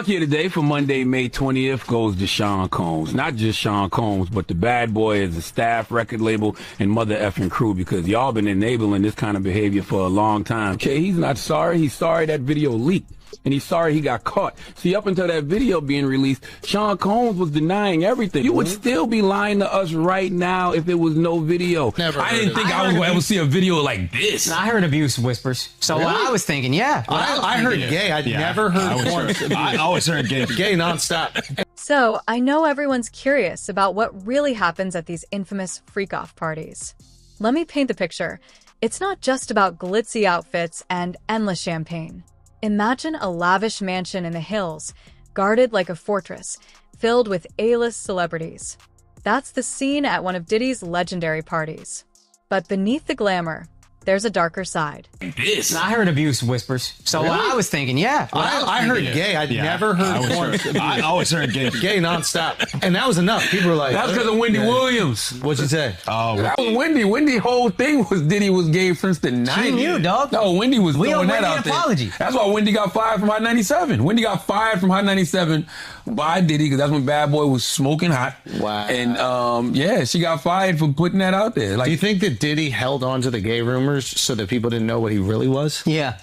Here today for Monday, May 20th goes to Sean Combs. Not just Sean Combs, but the Bad Boy as a staff, record label, and mother effing crew, because y'all been enabling this kind of behavior for a long time. Okay, he's not sorry. He's sorry that video leaked. And he's sorry he got caught. See, up until that video being released, Sean Combs was denying everything. You would still be lying to us right now if it was no video. Never I didn't think I was going to ever see a video like this. I heard abuse whispers. So Really? I was thinking, yeah. I heard gay. I'd never heard porn. I always heard gay. Gay nonstop. So, I know everyone's curious about what really happens at these infamous freak-off parties. Let me paint the picture. It's not just about glitzy outfits and endless champagne. Imagine a lavish mansion in the hills, guarded like a fortress, filled with A-list celebrities. That's the scene at one of Diddy's legendary parties. But beneath the glamour, there's a darker side. I heard abuse whispers. So I was thinking, yeah. I heard gay. I'd never heard porn. I always heard gay. Gay nonstop. And that was enough. People were like, That's because of Wendy Williams. What'd you say? Oh, That was Wendy. Wendy's whole thing was Diddy was gay since the 90s. She knew, dog. No, Wendy was We owe throwing that Wendy out an apology. there. That's why Wendy got fired from Hot 97. Wendy got fired from Hot 97 by Diddy because that's when Bad Boy was smoking hot. Wow. And yeah, she got fired for putting that out there. Like, Do you think that Diddy held on to the gay rumors so that people didn't know what he really was? Yeah.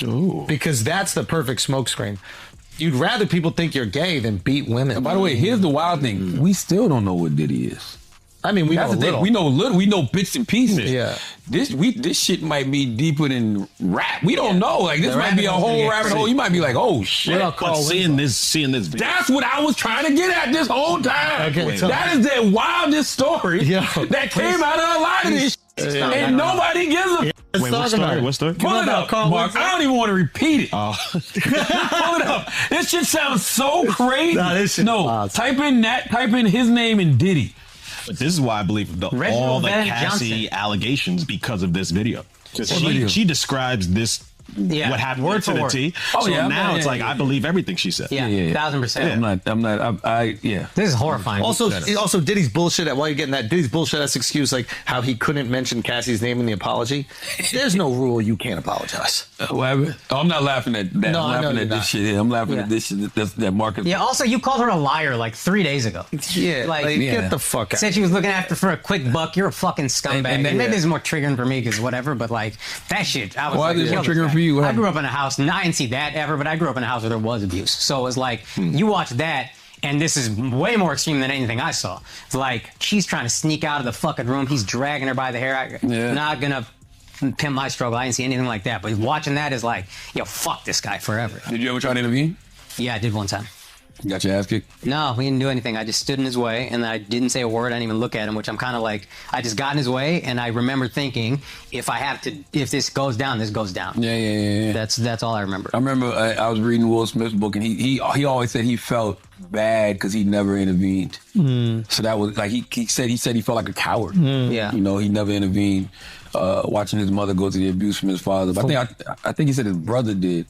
Ooh. Because that's the perfect smokescreen. You'd rather people think you're gay than beat women. by the way, here's the wild thing: we still don't know what Diddy is. I mean, we That's know the thing. little. We know little. We know bits and pieces. Yeah. This shit might be deeper than rap. We don't know. Like, this might be a whole rabbit hole. You might be like, oh shit. But seeing this video. That's what I was trying to get at this whole time. Okay, that is the wildest story that came out of a lot of this shit. And nobody gives a Wait, what story? What story? Pull it up, Mark. I don't even want to repeat it. Pull it up. This shit sounds so crazy. Nah, this shit wild. Type in his name and Diddy. But this is why I believe all the Van Cassie Johnson. allegations because of this video. Because video? she describes this, what happened word to for the word. T. Oh, so yeah, now it's like, yeah. I believe everything she said. Yeah, 1000%. I'm not, yeah. This is horrifying. Also Diddy's bullshit at, while you're getting that, Diddy's bullshit ass excuse, like how he couldn't mention Cassie's name in the apology. There's no rule you can't apologize. I'm not laughing at that. No, I'm I know laughing you're at this not. shit here. I'm laughing Yeah. at this shit that Marcus. Yeah, also, you called her a liar like 3 days ago. Yeah, Like, get the fuck out. Said she was looking after for a quick buck. You're a fucking scumbag. And then- maybe it's more triggering for me because whatever, but like, that shit, I was Why like, is it kill more this triggering guy. for you? What I happened? grew up in a house, and I didn't see that ever, but I grew up in a house where there was abuse. So it's like, you watch that, and this is way more extreme than anything I saw. It's like, she's trying to sneak out of the fucking room. He's dragging her by the hair. Not gonna pimp my struggle. I didn't see anything like that. But watching that is like, yo, fuck this guy forever. Did you ever try to intervene? Yeah, I did one time. You got your ass kicked? No, we didn't do anything. I just stood in his way, and I didn't say a word. I didn't even look at him, which I'm kind of like, I just got in his way, and I remember thinking, if this goes down, this goes down. Yeah. That's all I remember. I remember I was reading Will Smith's book, and he always said he felt bad because he never intervened. So that was like he said he felt like a coward. Yeah. You know, he never intervened. Watching his mother go through the abuse from his father. But I think he said his brother did.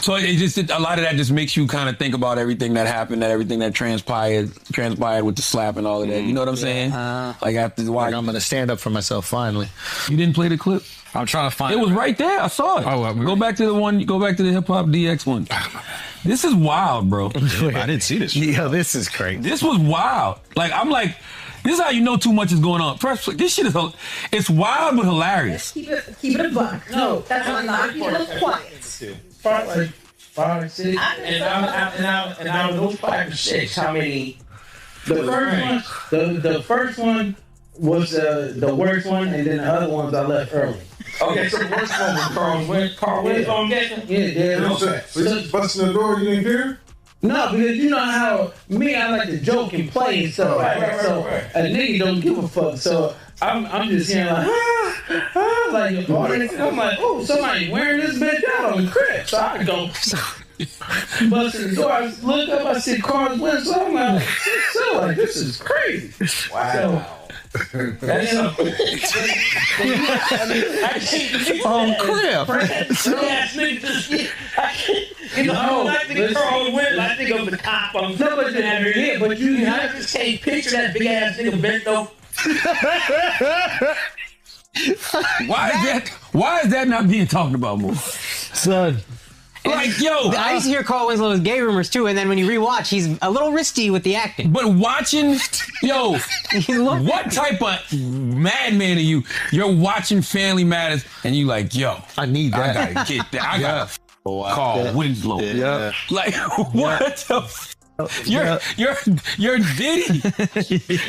So it just a lot of that just makes you kind of think about everything that happened, everything that transpired with the slap and all of that. You know what I'm saying? Like after why I'm gonna stand up for myself finally. you didn't play the clip? I'm trying to find It was right there. I saw it. Oh, well, go back to the one. Go back to the hip hop DX one. This is wild, bro. I didn't see this. Yeah, this is crazy. This was wild. Like I'm like, this is how you know too much is going on. First, this shit is it's wild but hilarious. Keep it a buck. No, that's not keep it quiet. 5, 6, and out of those 5 or 6, how many? The first one was the worst one, and then the other ones I left early. Okay, so the worst one was Carl Winslow, I'm guessing? Yeah. So you just busting the door, you didn't hear? No, because you know how me, I like to joke and play and stuff. So a nigga don't give a fuck. So I'm just hearing like, like I'm like, oh, somebody wearing this bitch out on the crib. So I go busting the door. I look up, I see Carl Winslow. I'm like, so like this is crazy. Wow. That's on crib. You know, I think Carl Winslow, I think of the cop on but you just can't picture that big ass nigga bent over. Why is that not being talked about more? Son. Like, yo. I used to hear Carl Winslow's gay rumors too, and then when you rewatch, he's a little risky with the acting. But watching, yo, what type of madman are you? You're watching Family Matters, and you like, yo, I need that. I gotta get that. I gotta Carl Winslow. Yeah. Like, what the You're Diddy.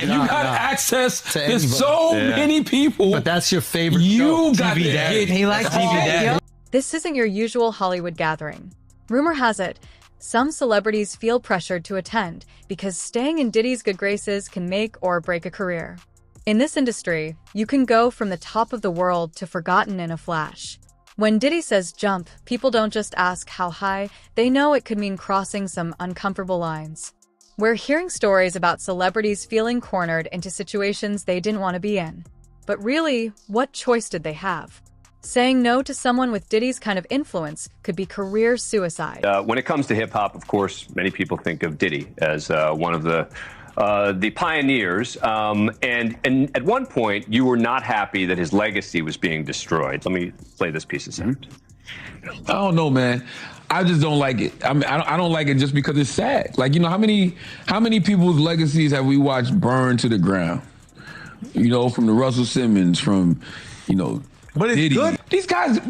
You got access to so many people. But that's your favorite show. You got to get. He likes TV Dad. This isn't your usual Hollywood gathering. Rumor has it, some celebrities feel pressured to attend because staying in Diddy's good graces can make or break a career. In this industry, you can go from the top of the world to forgotten in a flash. When Diddy says jump, people don't just ask how high, they know it could mean crossing some uncomfortable lines. We're hearing stories about celebrities feeling cornered into situations they didn't want to be in. But really, what choice did they have? Saying no to someone with Diddy's kind of influence could be career suicide. When it comes to hip-hop, of course, many people think of Diddy as one of the pioneers. And at one point, you were not happy that his legacy was being destroyed. Let me play this piece of sound. I don't know, man. I just don't like it. I mean, I don't like it just because it's sad. Like, you know, how many people's legacies have we watched burn to the ground? You know, from the Russell Simmons, from, you know, but it's Diddy. good. These guys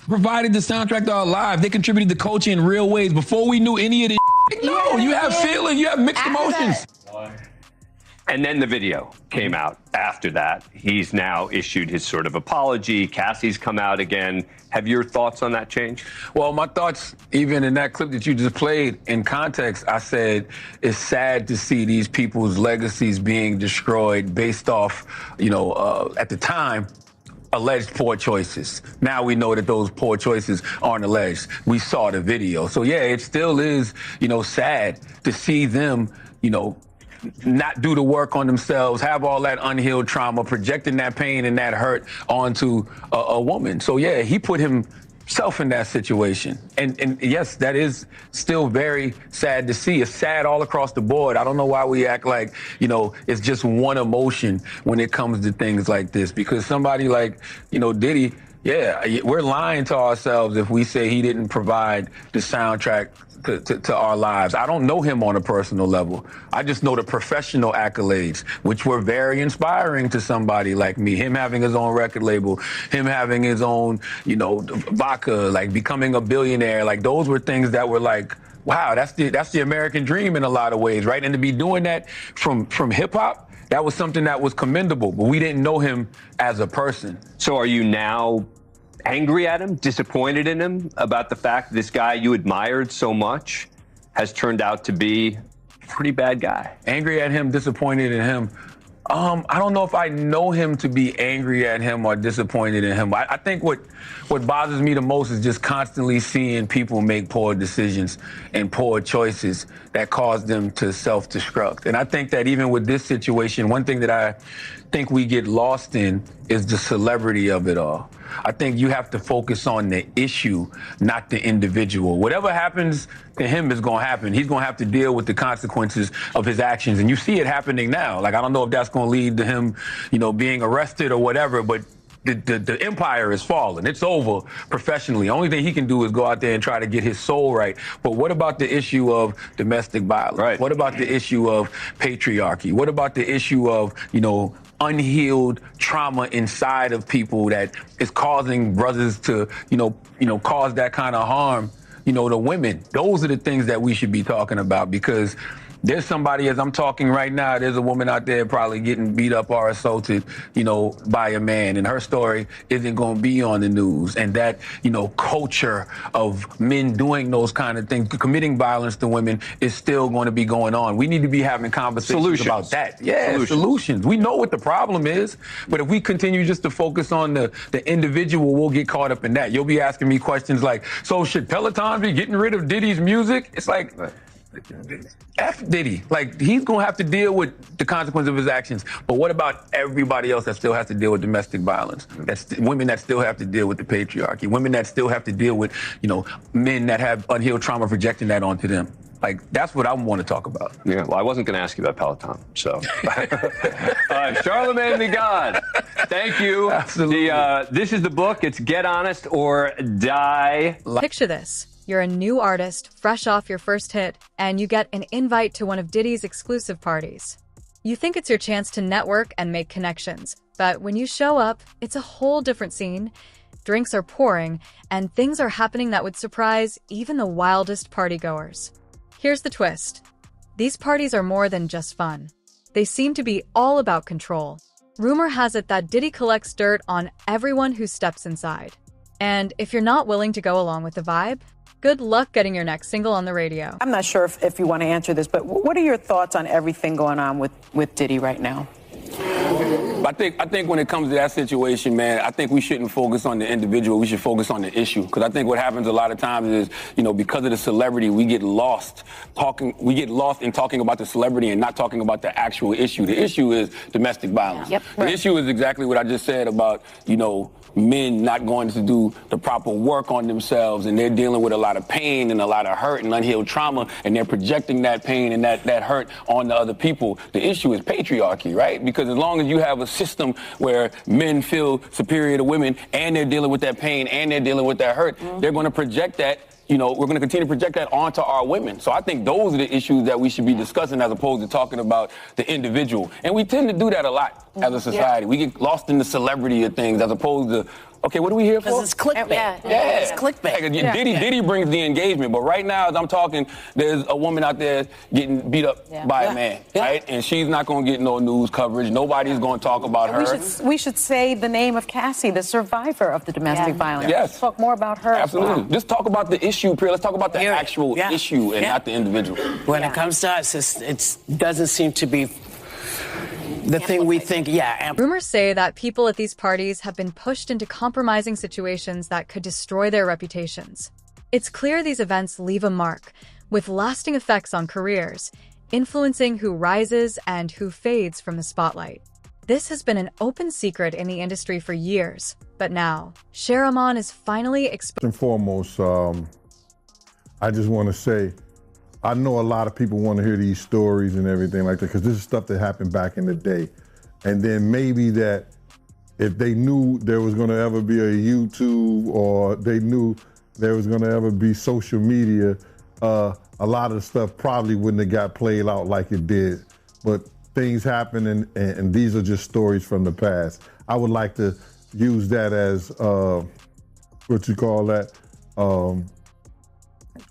provided the soundtrack to our lives. They contributed to culture in real ways before we knew any of this. No, you have feelings, you have mixed emotions. And then the video came out after that. He's now issued his sort of apology. Cassie's come out again. Have your thoughts on that changed? Well, my thoughts, even in that clip that you just played, in context, I said it's sad to see these people's legacies being destroyed based off, you know, at the time, alleged poor choices. Now we know that those poor choices aren't alleged. We saw the video. So yeah, it still is, you know, sad to see them, you know, not do the work on themselves, have all that unhealed trauma, projecting that pain and that hurt onto a woman. So yeah, he put himself in that situation. And yes, that is still very sad to see. It's sad all across the board. I don't know why we act like, you know, it's just one emotion when it comes to things like this, because somebody like, you know, Diddy, yeah, we're lying to ourselves if we say he didn't provide the soundtrack to our lives. I don't know him on a personal level. I just know the professional accolades, which were very inspiring to somebody like me. Him having his own record label, him having his own, you know, vodka, like becoming a billionaire. Like those were things that were like, wow, that's the American dream in a lot of ways, right? And to be doing that from hip hop, that was something that was commendable, but we didn't know him as a person. So are you now angry at him, disappointed in him about the fact this guy you admired so much has turned out to be a pretty bad guy? Angry at him, disappointed in him. I don't know if I know him to be angry at him or disappointed in him. I think what bothers me the most is just constantly seeing people make poor decisions and poor choices that cause them to self-destruct. And I think that even with this situation, one thing that I think we get lost in is the celebrity of it all. I think you have to focus on the issue, not the individual. Whatever happens to him is going to happen. He's going to have to deal with the consequences of his actions. And you see it happening now. Like, I don't know if that's going to lead to him, you know, being arrested or whatever, but the empire is falling. It's over professionally. The only thing he can do is go out there and try to get his soul right. But what about the issue of domestic violence? Right. What about the issue of patriarchy? What about the issue of, you know, unhealed trauma inside of people that is causing brothers to, you know, cause that kind of harm, you know, to women? Those are the things that we should be talking about, because there's somebody, as I'm talking right now, there's a woman out there probably getting beat up or assaulted, you know, by a man, and her story isn't going to be on the news. And that, you know, culture of men doing those kind of things, committing violence to women, is still going to be going on. We need to be having conversations about that. Yeah, solutions. We know what the problem is, but if we continue just to focus on the individual, we'll get caught up in that. You'll be asking me questions like, so should Peloton be getting rid of Diddy's music? It's like, F Diddy. Like, he's going to have to deal with the consequence of his actions. But what about everybody else that still has to deal with domestic violence? That's women that still have to deal with the patriarchy. Women that still have to deal with, you know, men that have unhealed trauma projecting that onto them. Like, that's what I want to talk about. Yeah, well, I wasn't going to ask you about Peloton, so. Charlamagne the God, thank you. Absolutely. This is the book. It's Get Honest or Die. Picture this. You're a new artist, fresh off your first hit, and you get an invite to one of Diddy's exclusive parties. You think it's your chance to network and make connections, but when you show up, it's a whole different scene. Drinks are pouring, and things are happening that would surprise even the wildest partygoers. Here's the twist. These parties are more than just fun. They seem to be all about control. Rumor has it that Diddy collects dirt on everyone who steps inside. And if you're not willing to go along with the vibe, good luck getting your next single on the radio. I'm not sure if you want to answer this, but what are your thoughts on everything going on with Diddy right now? I think when it comes to that situation, man, I think we shouldn't focus on the individual. We should focus on the issue. Because I think what happens a lot of times is, because of the celebrity, we get lost in talking about the celebrity and not talking about the actual issue. The issue is domestic violence. Yep. The issue is exactly what I just said about, men not going to do the proper work on themselves, and they're dealing with a lot of pain and a lot of hurt and unhealed trauma, and they're projecting that pain and that hurt on the other people. The issue is patriarchy, right? Because as long as you have a system where men feel superior to women and they're dealing with that pain and they're dealing with that hurt, they're going to project that. We're going to continue to project that onto our women. So I think those are the issues that we should be discussing as opposed to talking about the individual. And we tend to do that a lot as a society. We get lost in the celebrity of things as opposed to, okay, what are we here for? Because it's clickbait. Yeah. It's clickbait. Like, Diddy brings the engagement, but right now, as I'm talking, there's a woman out there getting beat up by a man, right? And she's not going to get no news coverage. Nobody's going to talk about her. We should say the name of Cassie, the survivor of the domestic violence. Yes. Let's talk more about her. Absolutely. Just talk about the issue, Priya. Let's talk about the actual issue and not the individual. When it comes to us, it doesn't seem to be the thing we think, Rumors say that people at these parties have been pushed into compromising situations that could destroy their reputations. It's clear these events leave a mark, with lasting effects on careers, influencing who rises and who fades from the spotlight. This has been an open secret in the industry for years, but now, Charlamagne is finally exposed. First and foremost, I just want to say, I know a lot of people want to hear these stories and everything like that, because this is stuff that happened back in the day. And then maybe that if they knew there was going to ever be a YouTube, or they knew there was going to ever be social media, a lot of the stuff probably wouldn't have got played out like it did. But things happen, and these are just stories from the past. I would like to use that as,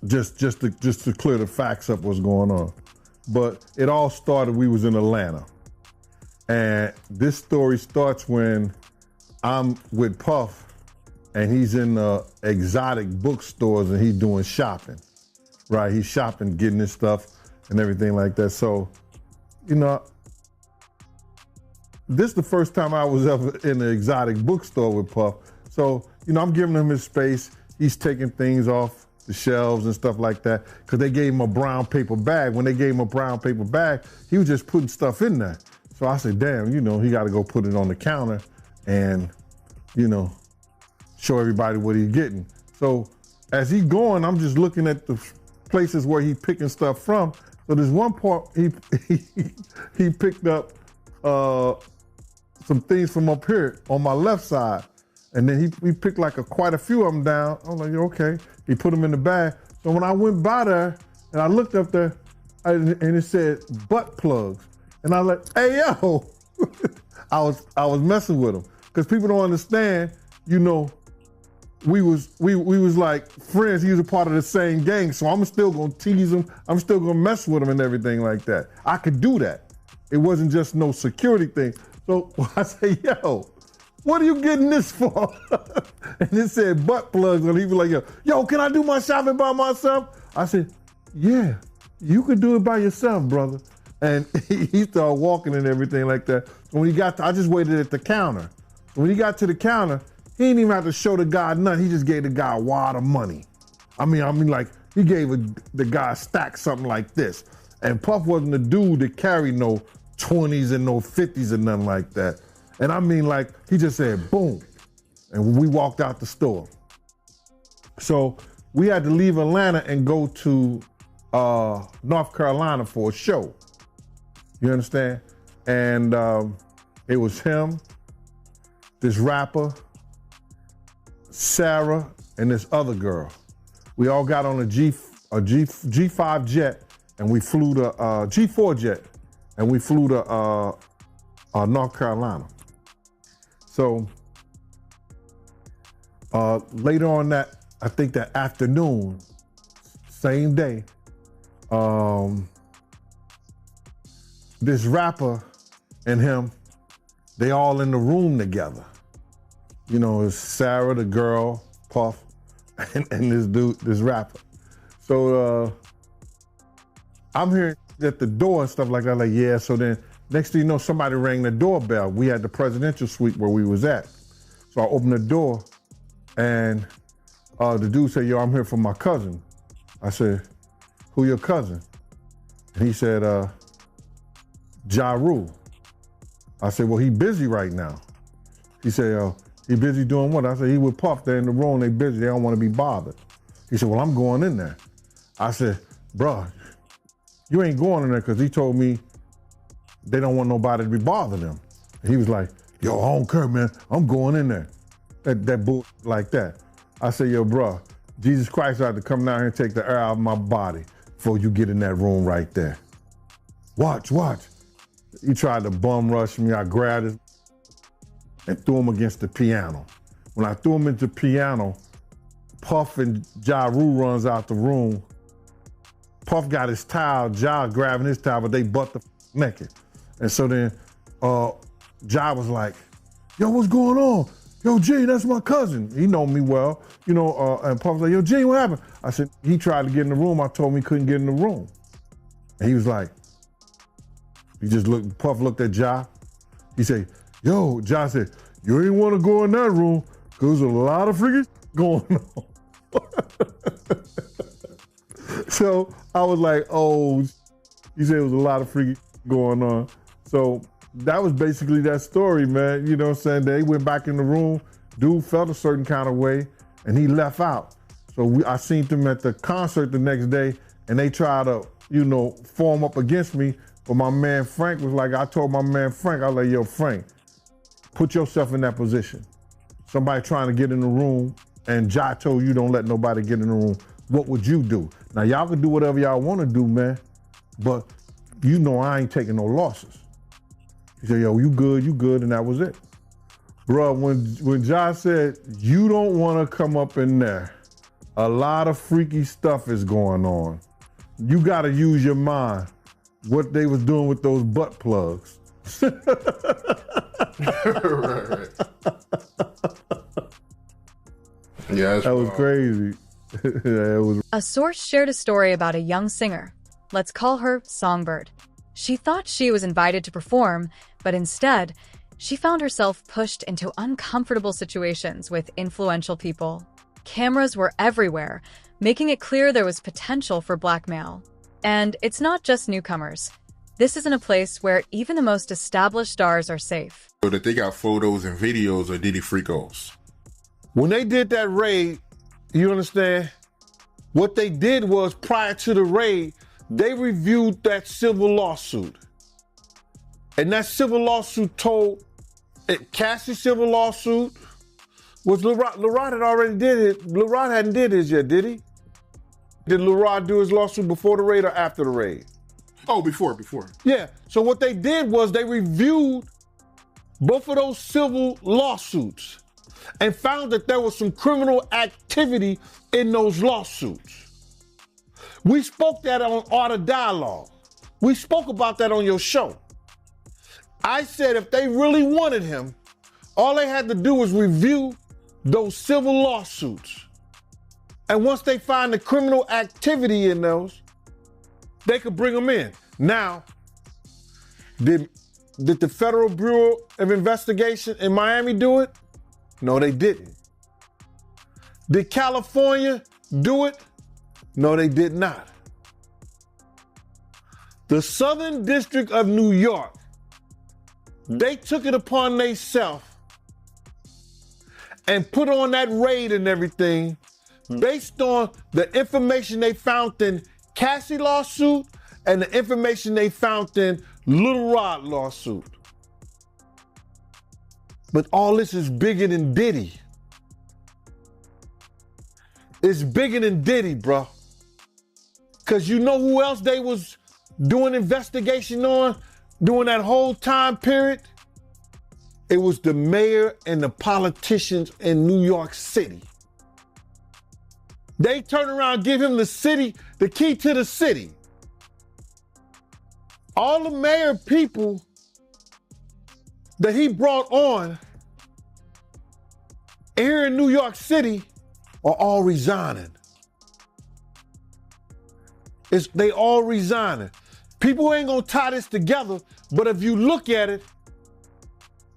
just to clear the facts up what's going on. But it all started, we was in Atlanta. And this story starts when I'm with Puff, and he's in exotic bookstores, and he's doing shopping, right? He's shopping, getting his stuff and everything like that. So, this is the first time I was ever in an exotic bookstore with Puff. So, I'm giving him his space. He's taking things off the shelves and stuff like that, because they gave him a brown paper bag. When they gave him a brown paper bag, he was just putting stuff in there. So I said, damn, he got to go put it on the counter and, show everybody what he's getting. So as he's going, I'm just looking at the places where he's picking stuff from. So there's one part he picked up some things from up here on my left side. And then he picked quite a few of them down. I was like, okay. He put them in the bag. So when I went by there and I looked up there, and it said butt plugs. And I was like, hey, yo. I was messing with him. Because people don't understand, we was like friends. He was a part of the same gang. So I'm still going to tease him. I'm still going to mess with him and everything like that. I could do that. It wasn't just no security thing. So I say, yo, what are you getting this for? And it said butt plugs, and he was like, yo, can I do my shopping by myself? I said, yeah, you could do it by yourself, brother. And he started walking and everything like that. So when he got I just waited at the counter. So when he got to the counter, he didn't even have to show the guy nothing. He just gave the guy a wad of money. I mean, like, he gave the guy a stack, something like this. And Puff wasn't the dude that carried no 20s and no 50s and nothing like that. And I mean, like, he just said, boom. And we walked out the store. So we had to leave Atlanta and go to North Carolina for a show. You understand? And it was him, this rapper, Sarah, and this other girl. We all got on a G5 jet, and we flew to G4 jet, and we flew to North Carolina. So later on that, I think that afternoon, same day, this rapper and him, they all in the room together. You know, it's Sarah, the girl, Puff, and this dude, this rapper. So I'm hearing at the door and stuff like that, like, yeah, so then next thing you know, somebody rang the doorbell. We had the presidential suite where we was at. So I opened the door and the dude said, yo, I'm here for my cousin. I said, who your cousin? And he said, Ja Rule. I said, well, he busy right now. He said, he busy doing what? I said, he with Puff, they're in the room, they busy, they don't want to be bothered. He said, well, I'm going in there. I said, bruh, you ain't going in there because he told me they don't want nobody to be bothering them. And he was like, yo, I don't care, man, I'm going in there. That bull like that. I said, yo, bruh, Jesus Christ had to come down here and take the air out of my body before you get in that room right there. Watch. He tried to bum rush me. I grabbed him and threw him against the piano. When I threw him into the piano, Puff and Ja Rule runs out the room. Puff got his towel, Ja grabbing his towel, but they butt the naked. And so then Ja was like, yo, what's going on? Yo, G, that's my cousin. He know me well, you know, and Puff was like, yo, G, what happened? I said, he tried to get in the room. I told him he couldn't get in the room. And he was like, Puff looked at Ja. He said, yo, Ja said, you ain't want to go in that room because there's a lot of freaking going on. So I was like, oh, he said it was a lot of freaking going on. So that was basically that story, man. You know what I'm saying? They went back in the room, dude felt a certain kind of way, and he left out. So I seen them at the concert the next day, and they tried to, you know, form up against me. But my man Frank was like, I told my man Frank, I was like, yo, Frank, put yourself in that position. Somebody trying to get in the room, and Ja told you don't let nobody get in the room. What would you do? Now, y'all can do whatever y'all want to do, man, but you know I ain't taking no losses. He said, yo, you good, and that was it. Bro, when Ja said, you don't want to come up in there, a lot of freaky stuff is going on. You got to use your mind. What they was doing with those butt plugs. right. Yeah, that was crazy. Yeah, it was. A source shared a story about a young singer. Let's call her Songbird. She thought she was invited to perform, but instead, she found herself pushed into uncomfortable situations with influential people. Cameras were everywhere, making it clear there was potential for blackmail. And it's not just newcomers. This isn't a place where even the most established stars are safe. So that they got photos and videos of Diddy freakos. When they did that raid, you understand? What they did was, prior to the raid, they reviewed that civil lawsuit. And that civil lawsuit told, Cassie's civil lawsuit was LeRod had already did it. LeRod hadn't did his yet, did he? Did LeRod do his lawsuit before the raid or after the raid? Oh, before. Yeah, so what they did was they reviewed both of those civil lawsuits and found that there was some criminal activity in those lawsuits. We spoke that on Art of Dialogue. We spoke about that on your show. I said if they really wanted him, all they had to do was review those civil lawsuits. And once they find the criminal activity in those, they could bring them in. Now, did the Federal Bureau of Investigation in Miami do it? No, they didn't. Did California do it? No, they did not. The Southern District of New York, they took it upon themselves and put on that raid and everything based on the information they found in Cassie lawsuit and the information they found in Little Rod lawsuit. But all this is bigger than Diddy. It's bigger than Diddy, bro. Because you know who else they was doing investigation on during that whole time period? It was the mayor and the politicians in New York City. They turn around and give him the key to the city. All the mayor people that he brought on here in New York City are all resigning. They all resigning. People ain't gonna tie this together, but if you look at it,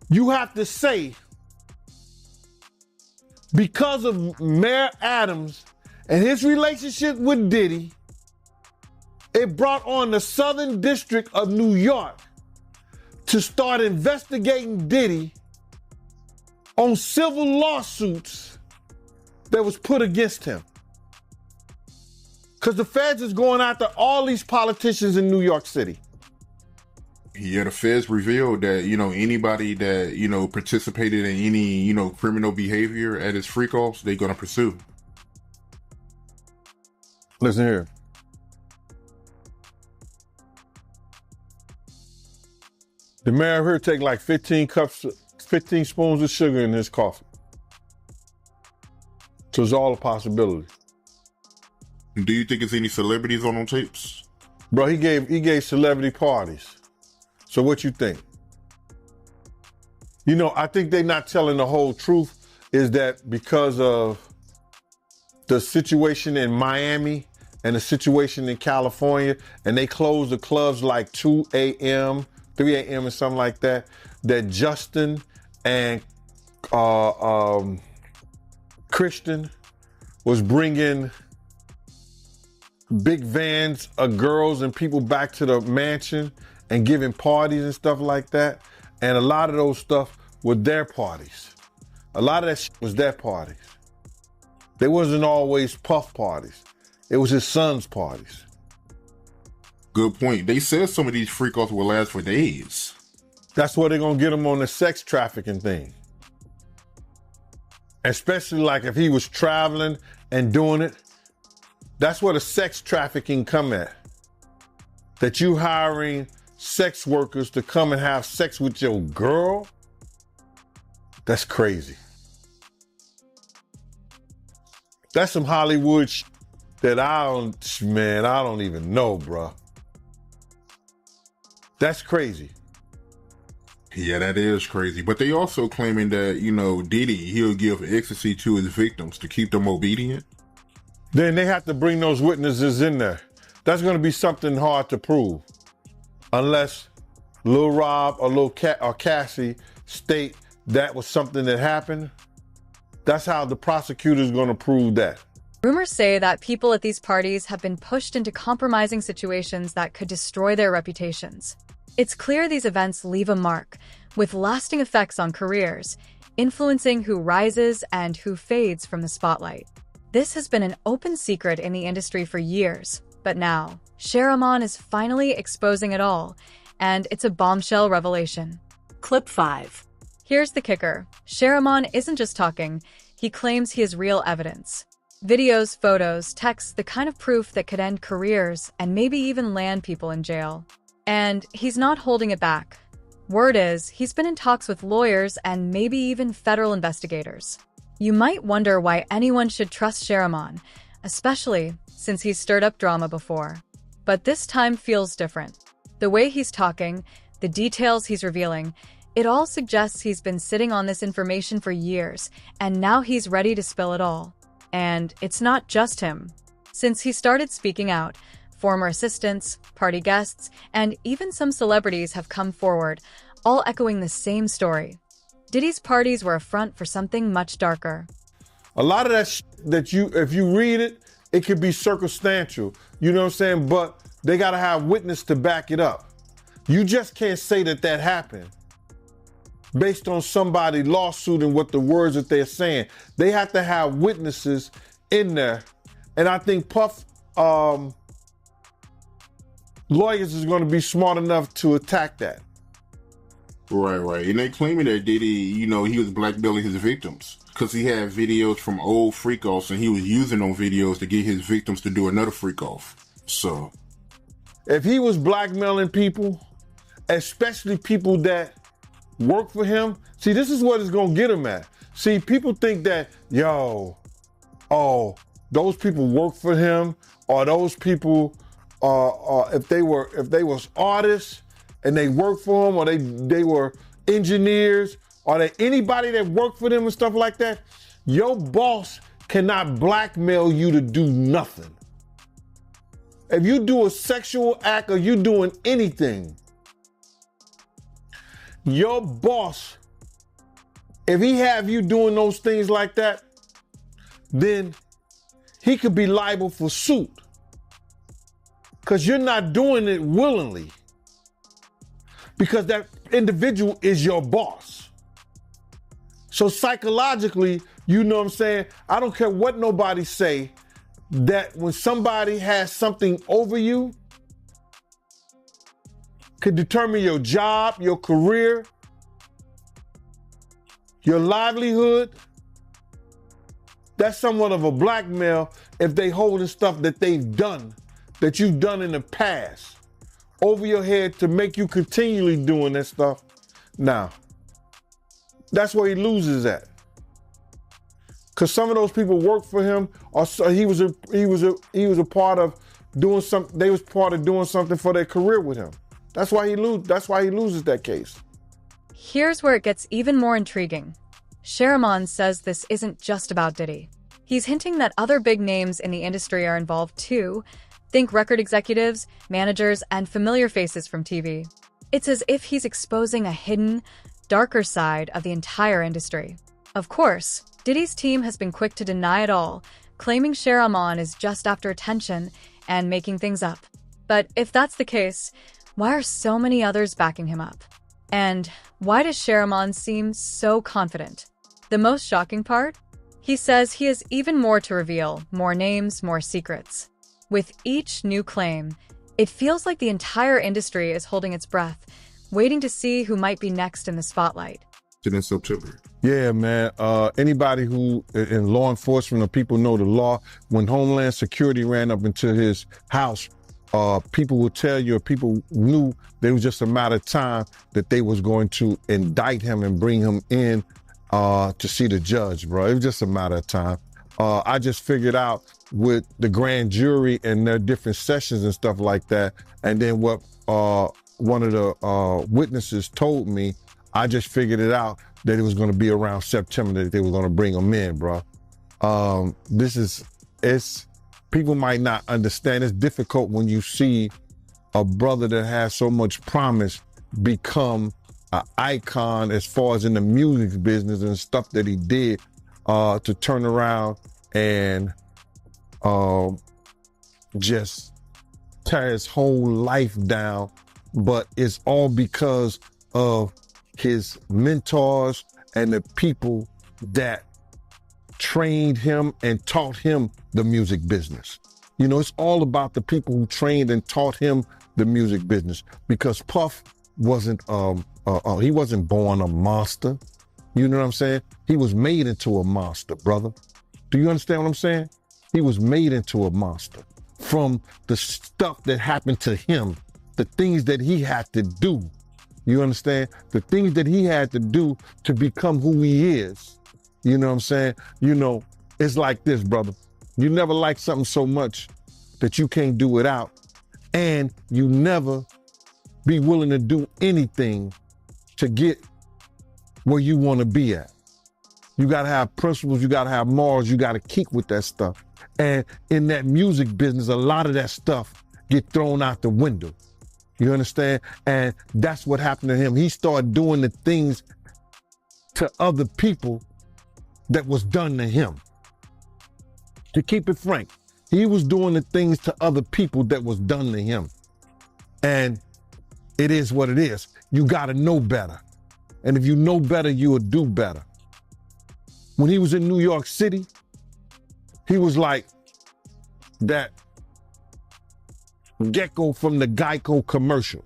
you have to say, because of Mayor Adams and his relationship with Diddy, it brought on the Southern District of New York to start investigating Diddy on civil lawsuits that was put against him. Because the feds is going after all these politicians in New York City. Yeah, the feds revealed that, anybody that, participated in any, criminal behavior at his freak-offs, they're going to pursue. Listen here. The mayor here take like 15 spoons of sugar in his coffee. So it's all a possibility. Do you think there's any celebrities on them tapes? Bro, he gave celebrity parties. So what you think? I think they're not telling the whole truth, is that because of the situation in Miami and the situation in California, and they closed the clubs like 2 a.m., 3 a.m. or something like that, that Justin and Christian was bringing big vans of girls and people back to the mansion and giving parties and stuff like that. And a lot of those stuff were their parties. A lot of that shit was their parties. They wasn't always Puff parties. It was his son's parties. Good point. They said some of these freak-offs will last for days. That's why they're going to get him on the sex trafficking thing. Especially like if he was traveling and doing it. That's where the sex trafficking come at. That you hiring sex workers to come and have sex with your girl. That's crazy. That's some Hollywood shit that I don't even know, bro. That's crazy. Yeah, that is crazy. But they also claiming that, Diddy, he'll give ecstasy to his victims to keep them obedient. Then they have to bring those witnesses in there. That's going to be something hard to prove. Unless Lil Rob or Cassie state that was something that happened. That's how the prosecutor's going to prove that. Rumors say that people at these parties have been pushed into compromising situations that could destroy their reputations. It's clear these events leave a mark, with lasting effects on careers, influencing who rises and who fades from the spotlight. This has been an open secret in the industry for years, but now, Charlamagne is finally exposing it all, and it's a bombshell revelation. Clip 5. Here's the kicker. Charlamagne isn't just talking, he claims he has real evidence. Videos, photos, texts, the kind of proof that could end careers and maybe even land people in jail. And he's not holding it back. Word is, he's been in talks with lawyers and maybe even federal investigators. You might wonder why anyone should trust Charlamagne, especially since he's stirred up drama before. But this time feels different. The way he's talking, the details he's revealing, it all suggests he's been sitting on this information for years, and now he's ready to spill it all. And it's not just him. Since he started speaking out, former assistants, party guests, and even some celebrities have come forward, all echoing the same story. Diddy's parties were a front for something much darker. A lot of that if you read it, it could be circumstantial. You know what I'm saying? But they got to have witness to back it up. You just can't say that happened based on somebody's lawsuit and what the words that they're saying. They have to have witnesses in there. And I think Puff lawyers is going to be smart enough to attack that. Right. And they claiming that Diddy, he was blackmailing his victims because he had videos from old freak-offs and he was using those videos to get his victims to do another freak-off. So, if he was blackmailing people, especially people that work for him, see, this is what it's going to get him at. See, people think that, those people work for him, or those people, if they was artists and they worked for him, or they were engineers, or they anybody that worked for them and stuff like that, your boss cannot blackmail you to do nothing. If you do a sexual act or you doing anything, your boss, if he have you doing those things like that, then he could be liable for suit. Because you're not doing it willingly. Because that individual is your boss. So psychologically, you know what I'm saying? I don't care what nobody say, that when somebody has something over you, could determine your job, your career, your livelihood. That's somewhat of a blackmail if they holding stuff that they've done, that you've done in the past, over your head to make you continually doing that stuff. Now, that's where he loses at. Because some of those people work for him, or he was a part of doing something. They was part of doing something for their career with him. That's why he loses that case. Here's where it gets even more intriguing. Charlamagne says this isn't just about Diddy. He's hinting that other big names in the industry are involved too. Think record executives, managers, and familiar faces from TV. It's as if he's exposing a hidden, darker side of the entire industry. Of course, Diddy's team has been quick to deny it all, claiming Charlamagne is just after attention and making things up. But if that's the case, why are so many others backing him up? And why does Charlamagne seem so confident? The most shocking part? He says he has even more to reveal, more names, more secrets. With each new claim, it feels like the entire industry is holding its breath, waiting to see who might be next in the spotlight. In September. Yeah, man. Anybody who in law enforcement or people know the law, when Homeland Security ran up into his house, people will tell you, or people knew that it was just a matter of time that they was going to indict him and bring him in to see the judge, bro. It was just a matter of time. I just figured out with the grand jury and their different sessions and stuff like that, and then what one of the witnesses told me, I just figured it out that it was going to be around September that they were going to bring him in, bro. People might not understand. It's difficult when you see a brother that has so much promise become an icon as far as in the music business and stuff that he did, to turn around and just tear his whole life down. But it's all because of his mentors and the people that trained him and taught him the music business. You know, it's all about the people who trained and taught him the music business, because Puff wasn't, he wasn't born a monster. You know what I'm saying? He was made into a monster, brother. Do you understand what I'm saying? He was made into a monster from the stuff that happened to him, the things that he had to do. You understand? The things that he had to do to become who he is. You know what I'm saying? You know, it's like this, brother. You never like something so much that you can't do without, and you never be willing to do anything to get where you want to be at. You got to have principles, you got to have morals, you got to keep with that stuff. And in that music business, a lot of that stuff get thrown out the window. You understand? And that's what happened to him. He started doing the things to other people that was done to him. To keep it frank, he was doing the things to other people that was done to him. And it is what it is. You got to know better. And if you know better, you will do better. When he was in New York City, he was like that Gecko from the Geico commercial.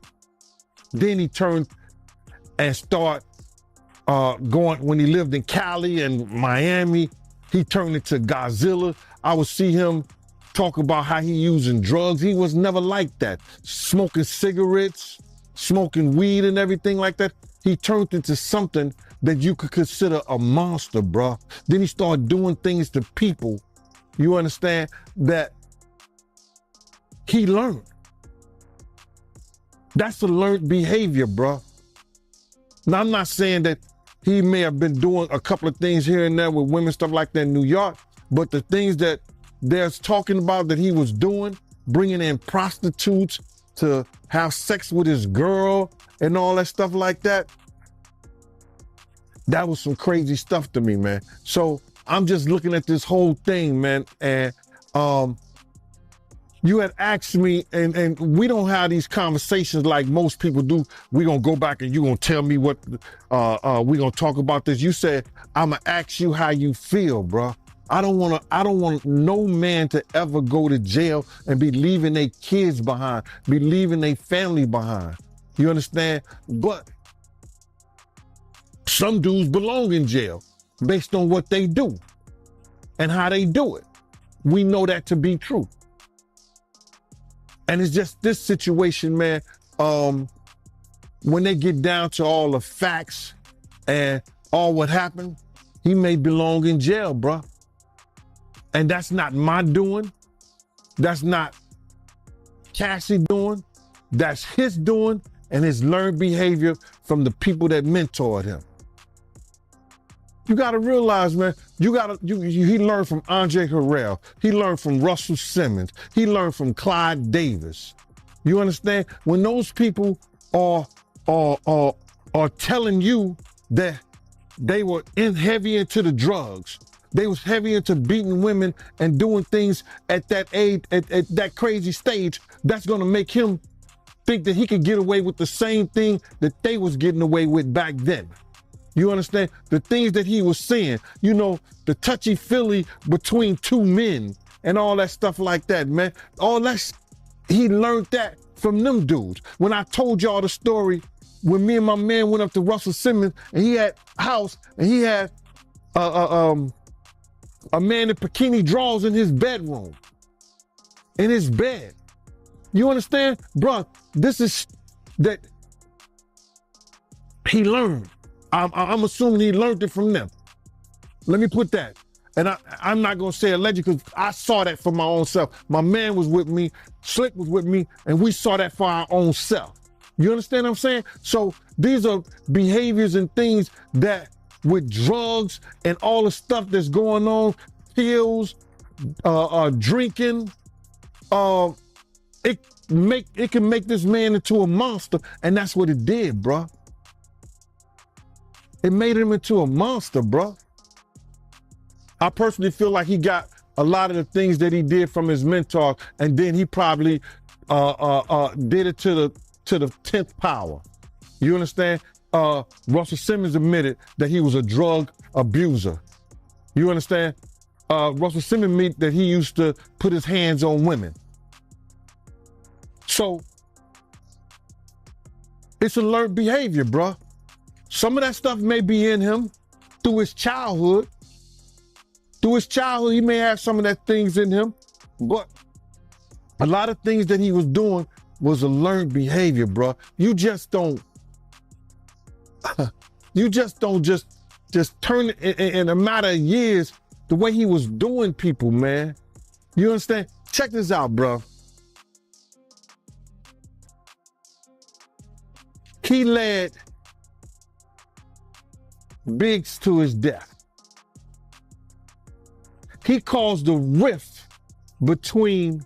Then he turned and start going, when he lived in Cali and Miami, he turned into Godzilla. I would see him talk about how he using drugs. He was never like that. Smoking cigarettes, smoking weed and everything like that. He turned into something that you could consider a monster, bro. Then he started doing things to people, you understand, that he learned. That's a learned behavior, bro. Now, I'm not saying that he may have been doing a couple of things here and there with women, stuff like that in New York, but the things that they're talking about that he was doing, bringing in prostitutes to have sex with his girl and all that stuff like that, that was some crazy stuff to me, man. So I'm just looking at this whole thing, man, and you had asked me, and we don't have these conversations like most people do. We're going to go back and you're going to tell me what, we're going to talk about this. You said, I'm going to ask you how you feel, bro. I don't want no man to ever go to jail and be leaving their kids behind, be leaving their family behind. You understand? But some dudes belong in jail based on what they do and how they do it. We know that to be true. And it's just this situation, man, when they get down to all the facts and all what happened, he may belong in jail, bro. And that's not my doing. That's not Cassie doing. That's his doing and his learned behavior from the people that mentored him. You got to realize, man, he learned from Andre Harrell. He learned from Russell Simmons. He learned from Clyde Davis. You understand? When those people are telling you that they were heavy into the drugs, they was heavy into beating women and doing things at that age, at that crazy stage, that's going to make him think that he could get away with the same thing that they was getting away with back then. You understand? The things that he was saying, you know, the touchy-feely between two men and all that stuff like that, man. All that, he learned that from them dudes. When I told y'all the story, when me and my man went up to Russell Simmons and he had a house and he had a man in bikini drawers in his bedroom, in his bed. You understand? Bruh, this is that he learned. I'm assuming he learned it from them. Let me put that. And I'm not going to say alleged because I saw that for my own self. My man was with me, Slick was with me, and we saw that for our own self. You understand what I'm saying? So these are behaviors and things that with drugs and all the stuff that's going on, pills, drinking, it can make this man into a monster, and that's what it did, bro. It made him into a monster, bro. I personally feel like he got a lot of the things that he did from his mentor, and then he probably did it to the 10th power. You understand? Russell Simmons admitted that he was a drug abuser. You understand? Russell Simmons admitted that he used to put his hands on women. So it's a learned behavior, bro. Some of that stuff may be in him through his childhood. Through his childhood, he may have some of that things in him, but a lot of things that he was doing was a learned behavior, bro. You just don't just turn it in a matter of years the way he was doing people, man. You understand? Check this out, bro. He led Biggs to his death. He caused a rift between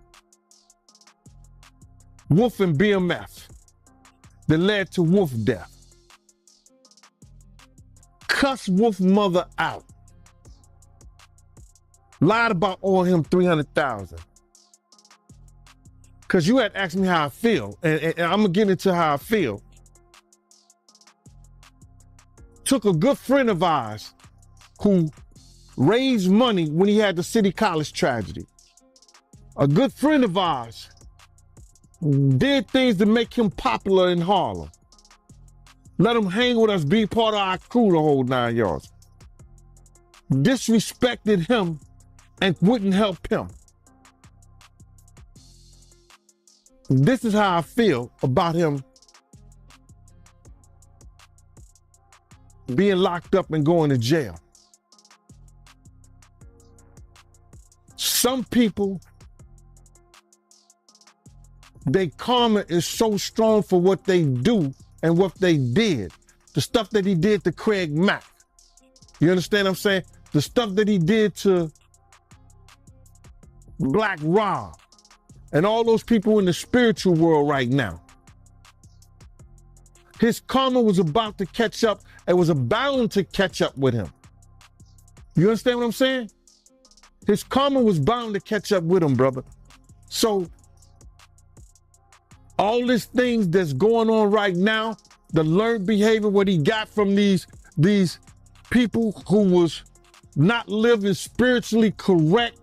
Wolf and BMF that led to Wolf death. Cussed Wolf mother out. Lied about owing him $300,000. Cause you had asked me how I feel, and I'm gonna get into how I feel. Took a good friend of ours who raised money when he had the City College tragedy. A good friend of ours did things to make him popular in Harlem. Let him hang with us, be part of our crew the whole 9 yards. Disrespected him and wouldn't help him. This is how I feel about him being locked up and going to jail. Some people, their karma is so strong for what they do and what they did. The stuff that he did to Craig Mack. You understand what I'm saying? The stuff that he did to Black Rob and all those people in the spiritual world right now. His karma was about to catch up. It was bound to catch up with him. You understand what I'm saying? His karma was bound to catch up with him, brother. So all these things that's going on right now, the learned behavior, what he got from these people who was not living spiritually correct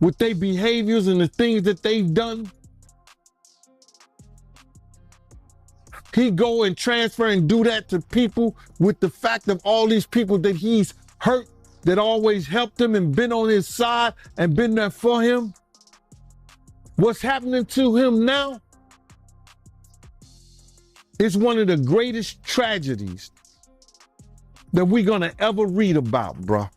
with their behaviors and the things that they've done. He go and transfer and do that to people with the fact of all these people that he's hurt, that always helped him and been on his side and been there for him. What's happening to him now is one of the greatest tragedies that we're gonna ever read about, bro.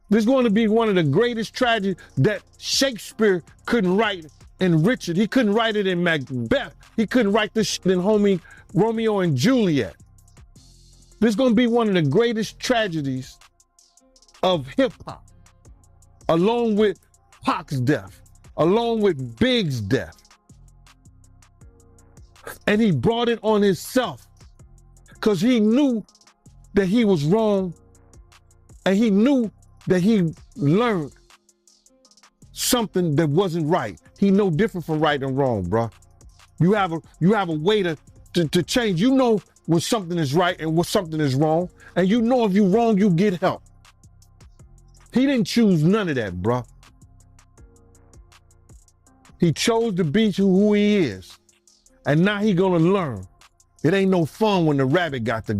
This is going to be one of the greatest tragedies that Shakespeare couldn't write in Richard. He couldn't write it in Macbeth. He couldn't write this shit in Romeo and Juliet. This is going to be one of the greatest tragedies of hip hop, along with Pac's death, along with Big's death. And he brought it on himself because he knew that he was wrong, and he knew that he learned something that wasn't right. He know different from right and wrong, bro. You have a way to change. You know when something is right and when something is wrong, and you know if you're wrong, you get help. He didn't choose none of that, bro. He chose to be who he is, and now he gonna learn. It ain't no fun when the rabbit got the